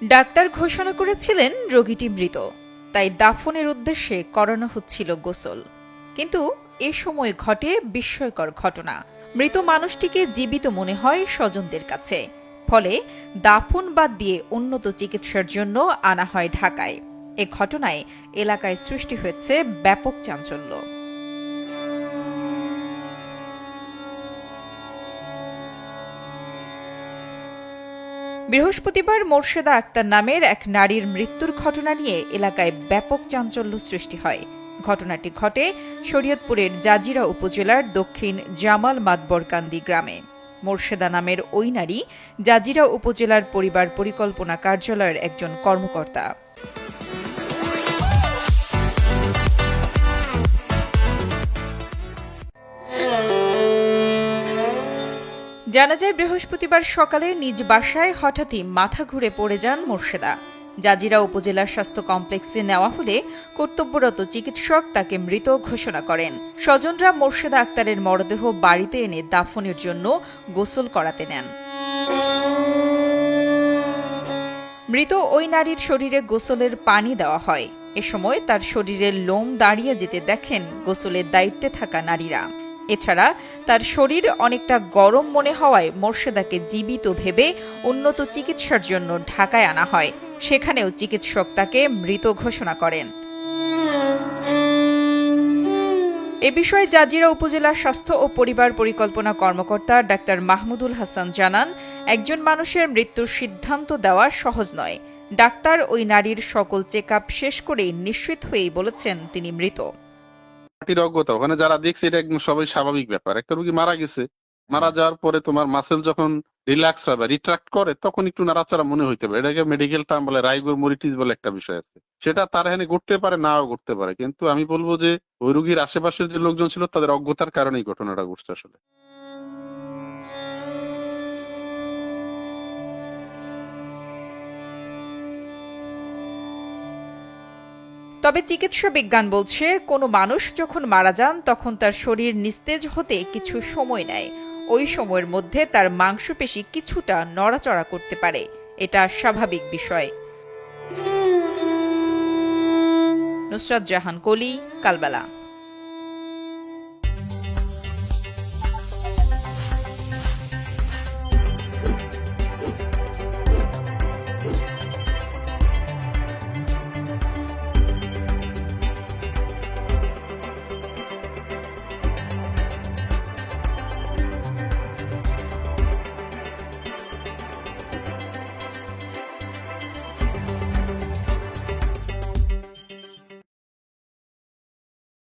Doctor ঘোষণা করেছিলেন রোগীটি মৃত, তাই দাফনের উদ্দেশ্যে করানো হচ্ছিল গোসল। কিন্তু এ সময় ঘটে বিস্ময়কর ঘটনা। মৃত মানুষটিকে জীবিত মনে হয় স্বজনদের কাছে। ফলে দাফন বাদ দিয়ে উন্নত চিকিৎসার জন্য আনা হয় ঢাকায়। এ ঘটনায় এলাকায় সৃষ্টি হয়েছে ব্যাপক চাঞ্চল্য। বৃহস্পতিবার মোর্শেদা আক্তার নামের এক নারীর মৃত্যুর ঘটনা নিয়ে এলাকায় ব্যাপক চাঞ্চল্য সৃষ্টি হয়। ঘটনাটি ঘটে শরীয়তপুরের জাজিরা উপজেলার দক্ষিণ জামাল মাতবরকান্দি গ্রামে। মোর্শেদা নামের ওই নারী জাজিরা উপজেলার পরিবার পরিকল্পনা কার্যালয়ের একজন কর্মকর্তা। জানা যায়, বৃহস্পতিবার সকালে নিজ বাসায় হঠাৎই মাথা ঘুরে পড়ে যান মোর্শেদা। জাজিরা উপজেলা স্বাস্থ্য কমপ্লেক্সে নেওয়া হলে কর্তব্যরত চিকিৎসক তাকে মৃত ঘোষণা করেন। স্বজনরা মোর্শেদা আক্তারের মরদেহ বাড়িতে এনে দাফনের জন্য গোসল করাতে নেন। মৃত ওই নারীর শরীরে গোসলের পানি দেওয়া হয়। এ সময় তার শরীরের লোম দাঁড়িয়ে যেতে দেখেন গোসলের দায়িত্বে থাকা নারীরা। এছাড়া তার শরীর অনেকটা গরম মনে হওয়ায় মোর্শেদাকে জীবিত ভেবে উন্নত চিকিৎসার জন্য ঢাকায় আনা হয়। সেখানেও চিকিৎসক তাকে মৃত ঘোষণা করেন। এ বিষয়ে জাজিরা উপজেলা স্বাস্থ্য ও পরিবার পরিকল্পনা কর্মকর্তা ডাক্তার মাহমুদুল হাসান জানান, একজন মানুষের মৃত্যুর সিদ্ধান্ত দেওয়া সহজ নয়। ডাক্তার ওই নারীর সকল চেকআপ শেষ করেই নিশ্চিত হয়েই বলেছেন তিনি মৃত। অজ্ঞতা ওখানে যারা দেখছে এটা একদম সবাই স্বাভাবিক ব্যাপার। একটা রোগী মারা গেছে, মারা যাওয়ার পরে তোমার মাসেল যখন রিল্যাক্স হয় বা রিট্রাক্ট করে তখন একটু নাড়াচাড়া মনে হইতে পারে। এটাকে মেডিকেল টার্ম বলে রাইগোর মরিটিস বলে একটা বিষয় আছে। সেটা তার এখানে ঘটতে পারে, নাও ঘটতে পারে, কিন্তু আমি বলবো যে ওই রোগীর আশেপাশের যে লোকজন ছিল তাদের অজ্ঞতার কারণেই ঘটনাটা ঘটছে আসলে। তবে চিকিৎসা বিজ্ঞান বলছে, কোনো মানুষ যখন মারা যান তখন তার শরীর নিস্তেজ হতে কিছু সময় নেয়। ওই সময়ের মধ্যে তার মাংসপেশি কিছুটা নড়াচড়া করতে পারে। এটা স্বাভাবিক বিষয়। নুসরাত জাহান কলি, কালবেলা।